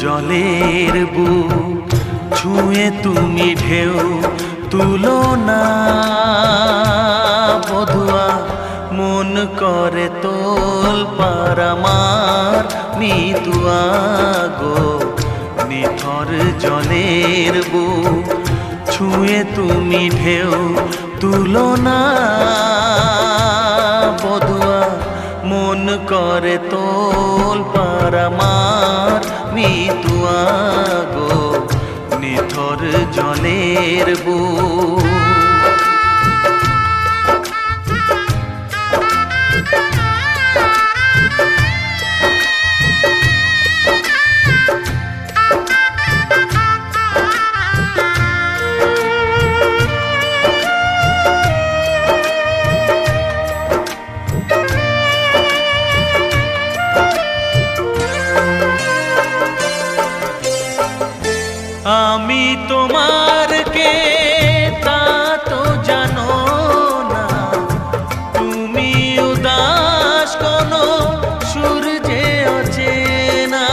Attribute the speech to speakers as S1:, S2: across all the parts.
S1: জলের বুক ছুঁয়ে তুমি ঢেউ তুলো না বধুয়া, মন করে তোল পার আমার মিতুয়া গো। নিথর জলের বুক ছুঁয়ে তুমি ঢেউ তুলো না বধুয়া, মন করে তোল পার আমার মিতুয়া গো। নিথর জলের বুক আমি তোমার কে তা তো জানো না, তুমি উদাস কোনো সূর্যে অচেনা।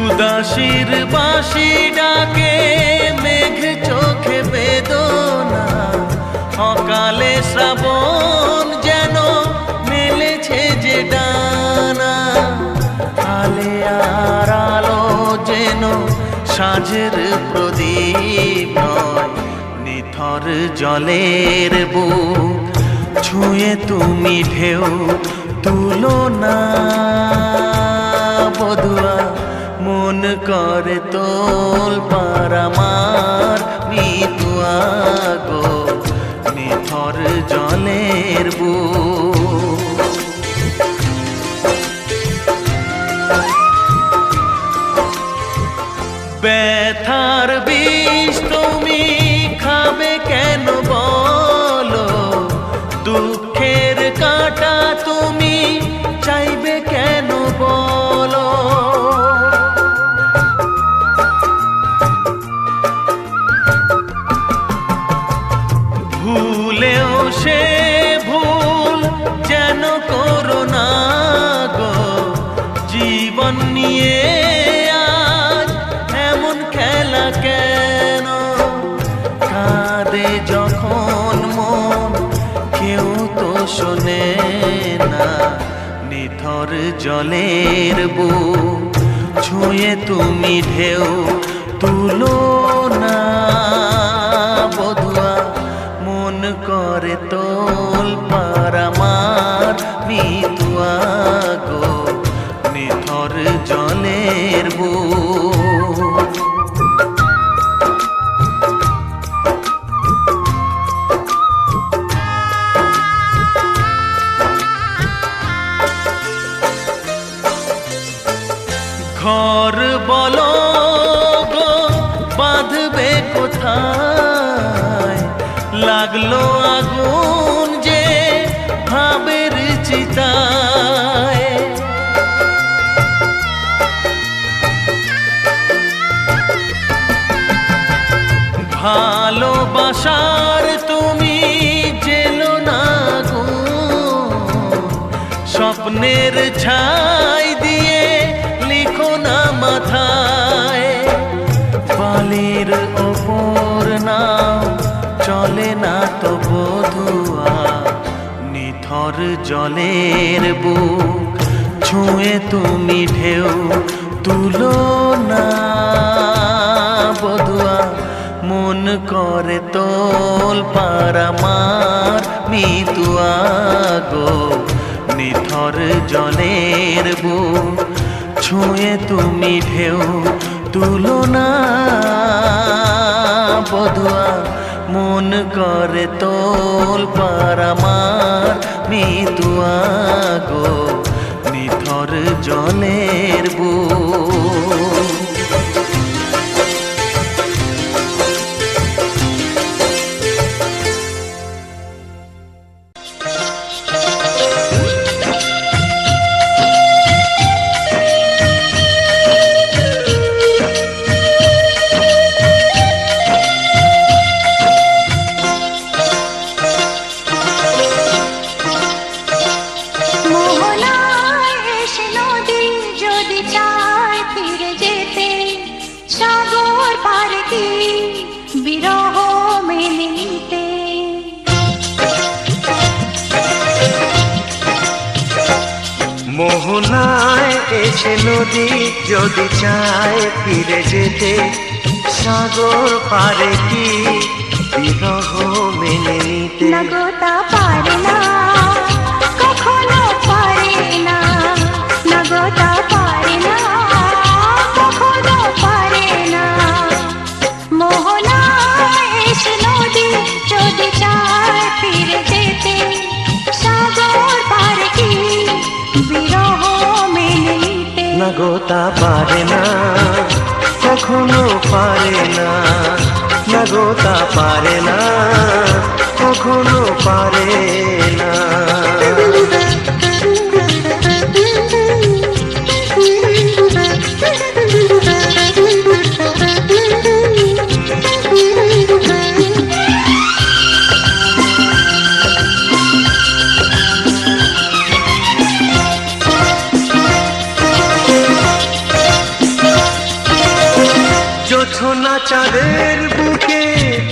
S1: উদাসীর বাঁশি ডাকে মেঘ চোখে বেদনা, অকালে শ্রাবণ যেন মেলেছে যে ডানা। আলে আর আলো যেন সাঁঝের প্রদীপ নয়, নিথর জলের বুক ছুঁয়ে তুমি ঢেউ তুলো না বধুয়া, মন করে তোল পার আমার মিতুয়া গো। নিথর জলের বুক ব্যথার বিষ তুমি খাবে কেন বলো, দুঃখের কাঁটা তুমি চাইবে কেন বলো। ভুলেও সে ভুল যেন করো না গো, জীবন নিয়ে আজ এমন খেলা কেন। কাঁদে যখন মন কেউ তো শোনে না, নিথর জলের বুক ছুঁয়ে তুমি ঢেউ তুলো না বধুয়া, মন করে তোল পার আমার মিতুয়া গো। নিথর জলের বুক ঘর বলো গো বাঁধবে কোথায়, লাগলো আগুন যে ভাবের চিতায়। ভালোবাসার তুমি জেলো না গো, স্বপ্নের ছাই দিয়ে লিখো না মাথায়। বালির ওপর নাও চলে না তো বধুয়া, নিথর জলের বুক ছুঁয়ে তুমি ঢেউ তুলো না বধুয়া, মন করে তোল পার আমার মিতুয়া গো। নিথর জলের বুক ছুঁয়ে তুমি ঢেউ তুলো না বধুয়া, মন করে তোল পার আমার মিতুয়া গো। নিথর জলের বুক মোহনায় এসে নদী যদি চায় ফিরে যেতে, সাগর পারে কি বিরহ মেনে নিতে?
S2: না গো তা পারে না, কখনো পারে না। না গো তা পারে না, কখনো পারে না। মোহনায় এসে নদী যদি চায় ফিরে যেতে, সাগর পারে কি বিরহ মেনে নিতে?
S1: না গো তা পারে না, কখনো পারে না। না গো তা পারে না, কখনো পারে না। জোছনা চাঁদের বুকে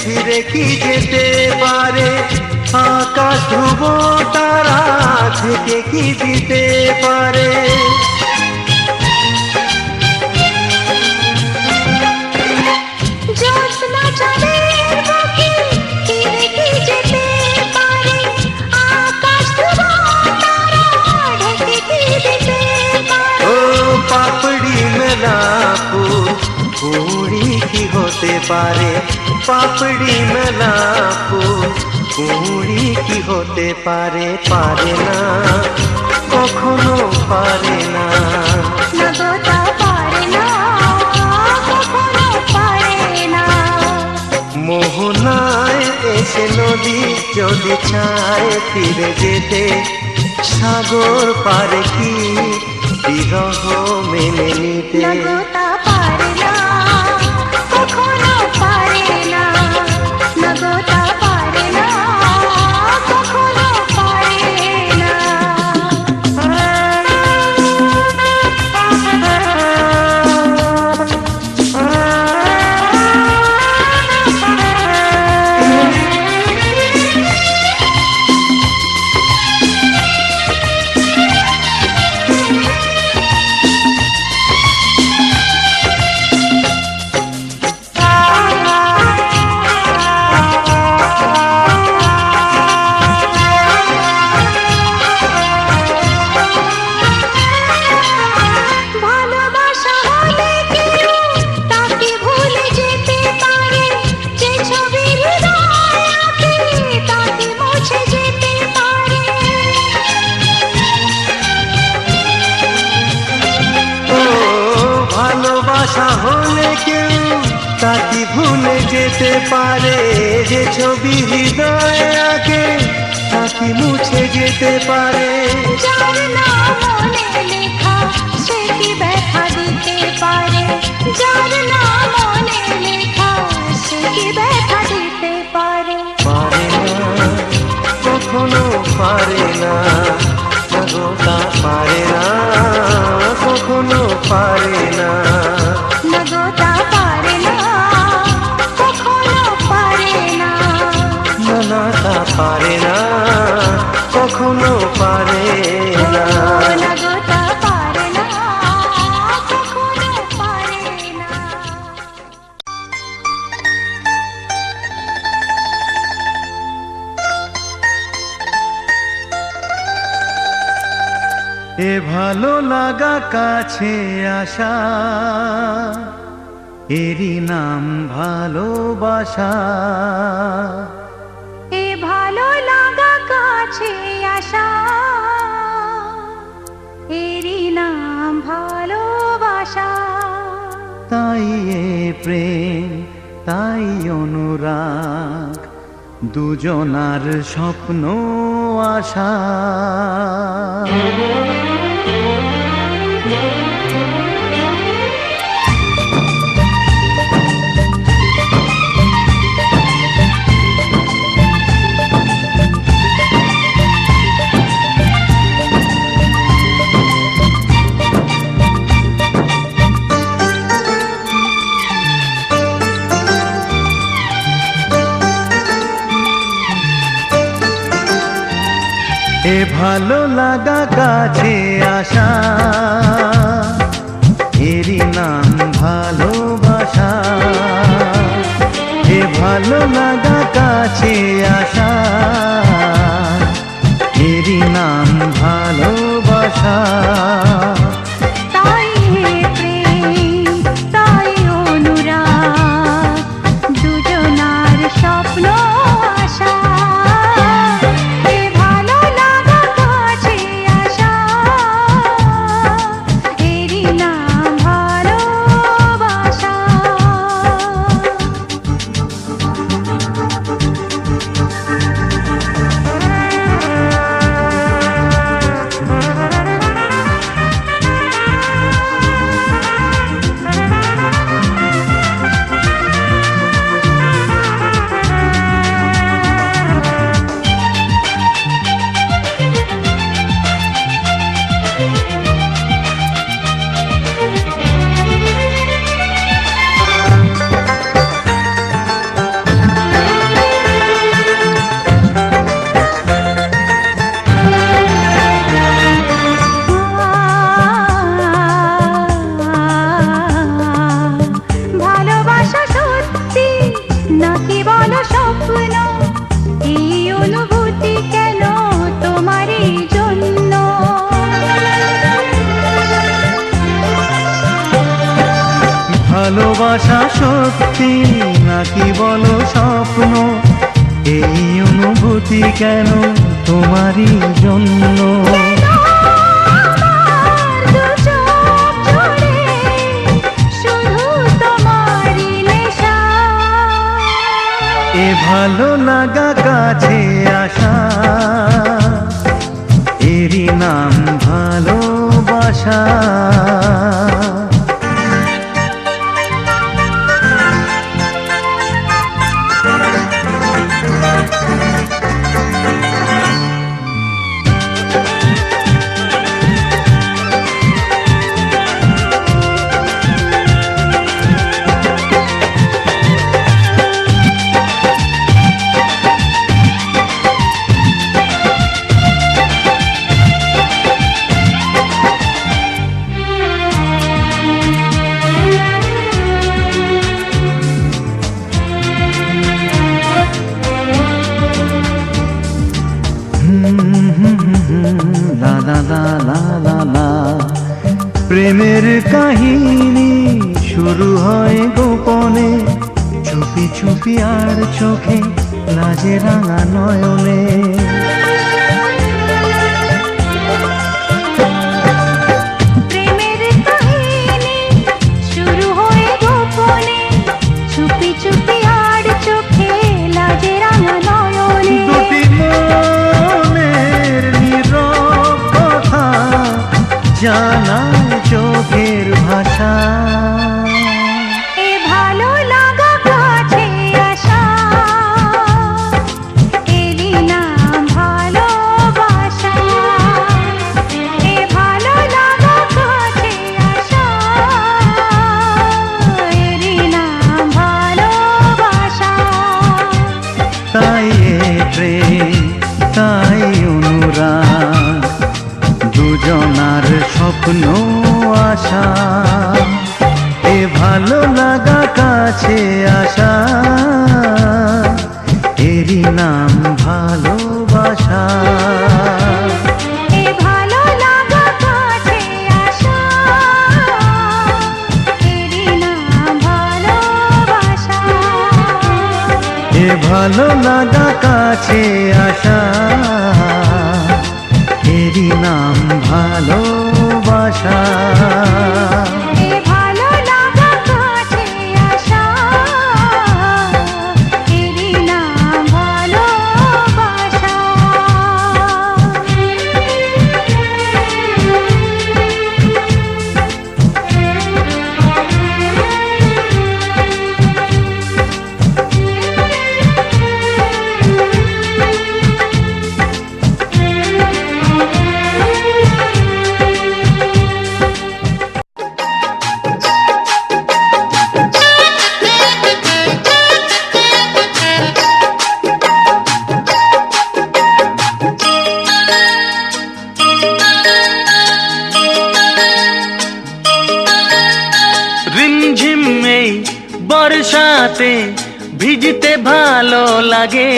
S1: ফিরে কি যেতে পারে? আকাশ ধ্রুব তারা থেকে কি দিতে পারে?
S2: জ্যোৎস্না চাঁদের বুকে ফিরে কি যেতে পারে? আকাশ ধ্রুব তারা ঢেকে কি দিতে পারে?
S1: ও পাপড়ি মেলা ফুল কুড়ি কি হতে পারে? পাপড়ি মেলা ফুল কুড়ি কি হতে পারে? পারে না, কখনো পারে না।
S2: না গো তা পারে না, কখনো পারে না।
S1: মোহনায় এসে নদী যদি চায় ফিরে যেতে, সাগর পারে কি বিরহ মেনে নিতে?
S2: না গো তা পারে না, কখনো পারে না। না গো তা পারে না, কখনো পারে না। ভালোবাসা হলে কেউ তাকে ভুলে যেতে পারে, যে ছবি হৃদয়ে আঁকে তাকে মুছে যেতে পারে।
S1: ও ভালোবাসা হলে কেউ তাকে ভুলে যেতে পারে, যে ছবি হৃদয়ে আঁকে তাকে মুছে যেতে পারে।
S2: যার নাম মনে লেখা সে কি ব্যথা দিতে পারে? যার নাম মনে লেখা সে কি ব্যথা দিতে পারে?
S1: পারে না, কখনো পারে না। না গো তা পারে না, কখনো পারে না।
S2: না গো তা পারে না, কখনো পারে না।
S1: না না তা পারে না, কখনো পারে না।
S2: না গো তা পারে না, কখনো পারে না।
S1: এ ভালো লাগা কাছে আসা, এরই নাম ভালোবাসা।
S2: এ ভালো লাগা কাছে আসা, এরই নাম ভালোবাসা।
S1: তাই এ প্রেম, তাই অনুরাগ, দুজনার স্বপ্ন আশা। এ ভালো লাগা কাছে আসা, এরই নাম ভালোবাসা। এ ভালো লাগা কাছে আসা, এরই নাম ভালোবাসা।
S2: তাই হে প্রেম, তাই অনুরাগ, দুজনার স্বপ্ন আশা। এ ভালো লাগা কাছে আসা, এরই নাম ভালোবাসা। ভালোবাসা সত্যি নাকি বলো স্বপ্ন, এই অনুভূতি কেন তোমারই জন্য?
S1: ভালোবাসা সত্যি নাকি বলো স্বপ্ন, এই অনুভূতি কেন তোমারই জন্য?
S2: আমার দু চোখ জুড়ে শুধু তোমারই নেশা।
S1: এ ভালো লাগা কাছে আসা, এরই নাম ভালোবাসা। লা লা লা লা লা লা। প্রেমের কাহিনী শুরু হয় গোপনে, চুপি চুপি আর চোখে লাজে রাঙা নয়নে।
S2: প্রেমের কাহিনী শুরু হয়ে গোপনে, চুপি চুপি আর চোখে লাজে রাঙা নয়নে।
S1: দুটি মনের নীরব কথা জানায় চোখের ভাষা।
S2: এ ভালো লাগা কাছে আসা, এরই নাম ভালোবাসা। এ ভালো লাগা কাছে আসা, এরই নাম ভালোবাসা।
S1: তাই এ প্রেম, তাই অনুরাগ, দুজনার স্বপ্ন আশা। এ ভালো লাগা কাছে আসা, এরই নাম ভালোবাসা।
S2: এ ভালো লাগা কাছে আসা, এরই নাম ভালোবাসা।
S1: এ ভালো লাগা কাছে আসা, এরই নাম ভালোবাসা।
S2: এ ভালো লাগা কাছে আসা, এরই নাম ভালোবাসা।
S1: বর্ষাতে ভিজতে ভালো লাগে,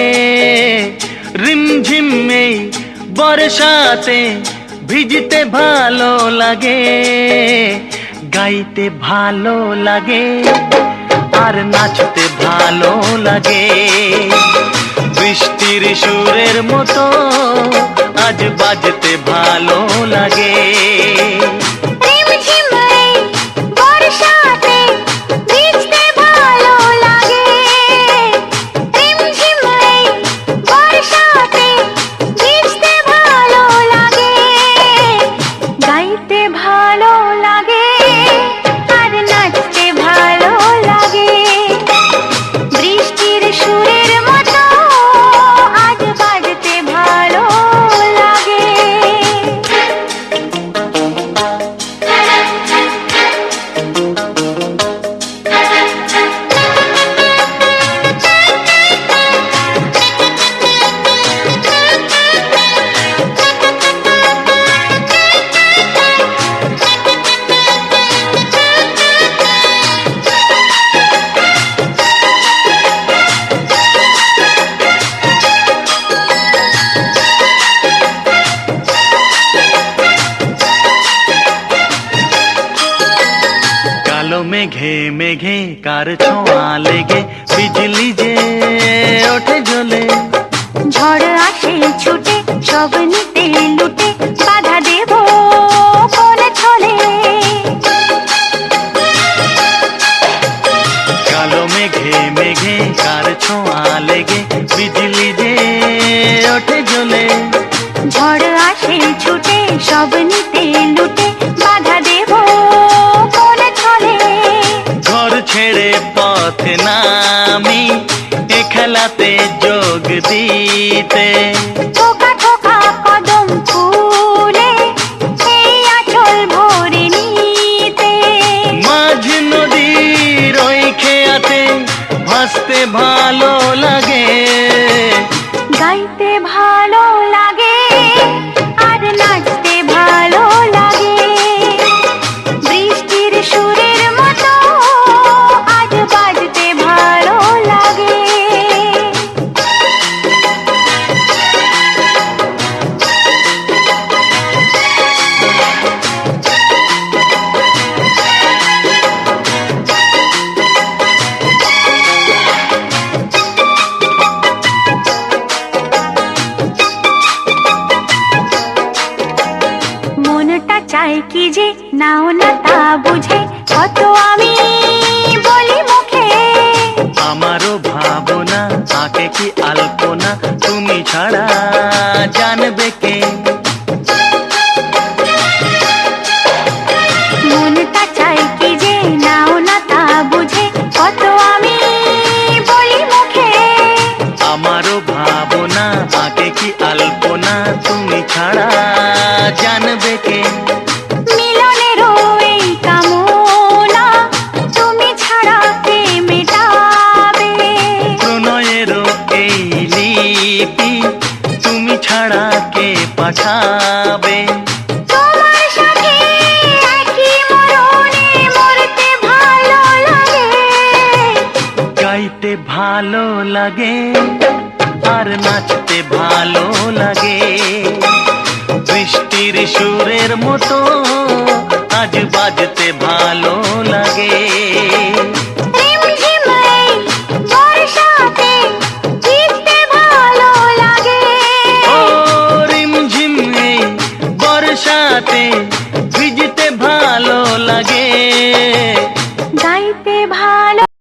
S1: রিমঝিম এই বর্ষাতে ভিজতে ভালো লাগে, গাইতে ভালো লাগে আর নাচতে ভালো লাগে। বৃষ্টির সুরের মতো আজ বাজতে ভালো লাগে।
S2: রিমঝিম এই বর্ষাতে ভিজতে ভালো লাগে, রিমঝিম এই বর্ষাতে ভিজতে ভালো লাগে, গাইতে ভালো লাগে আর নাচতে ভালো লাগে। বৃষ্টির সুরের মতো আজ বাজতে ভালো লাগে।
S1: কালো মেঘে মেঘে কার ছোঁয়া লেগে বিজলি যে ওঠে জ্বলে,
S2: ঝড় আসে ছুটে সব নিতে লুটে, বাধা দেব কোন ছলে।
S1: কালো মেঘে মেঘে কার ছোঁয়া লেগে বিজলি যে ওঠে জ্বলে,
S2: ঝড় আসে ছুটে সব নিতে লুটে, বাধা দেব কোন ছলে।
S1: ঘর ছেড়ে পথ নামি এ খেলাতে যোগ দিতে,
S2: থোকা থোকা কদম ফুলে এই আঁচল ভরে নিতে,
S1: মাঝ নদীর ওই খেয়াতে ভাসতে ভালো লাগে,
S2: গাইতে ভালো লাগে আর নাচতে ভালো লাগে। বৃষ্টির সুরের মতো আজ বাজতে ভালো লাগে। মনটা চায় কি যে নাও না তা বুঝে, কত আমি বলি মুখে।
S1: আমারও ভাবনা আঁকে কি আলপনা, তুমি ছাড়া জানবে কে।
S2: মনটা চায় কি যে নাও না তা বুঝে, কত আমি বলি মুখে।
S1: আমারও ভাবনা আঁকে কি আলপনা, তুমি ছাড়া জানবে কে।
S2: মিলনেরও এই কামনা তুমি ছাড়া কে মেটাবে,
S1: প্রণয়েরও এই লিপি তুমি ছাড়া কে পাঠাবে।
S2: তোমার সাথে একই মরণে মরতে ভালো লাগে,
S1: গাইতে ভালো লাগে আর নাচতে ভালো লাগে। বৃষ্টির সুরের মতো আজ বাজতে ভালো লাগে।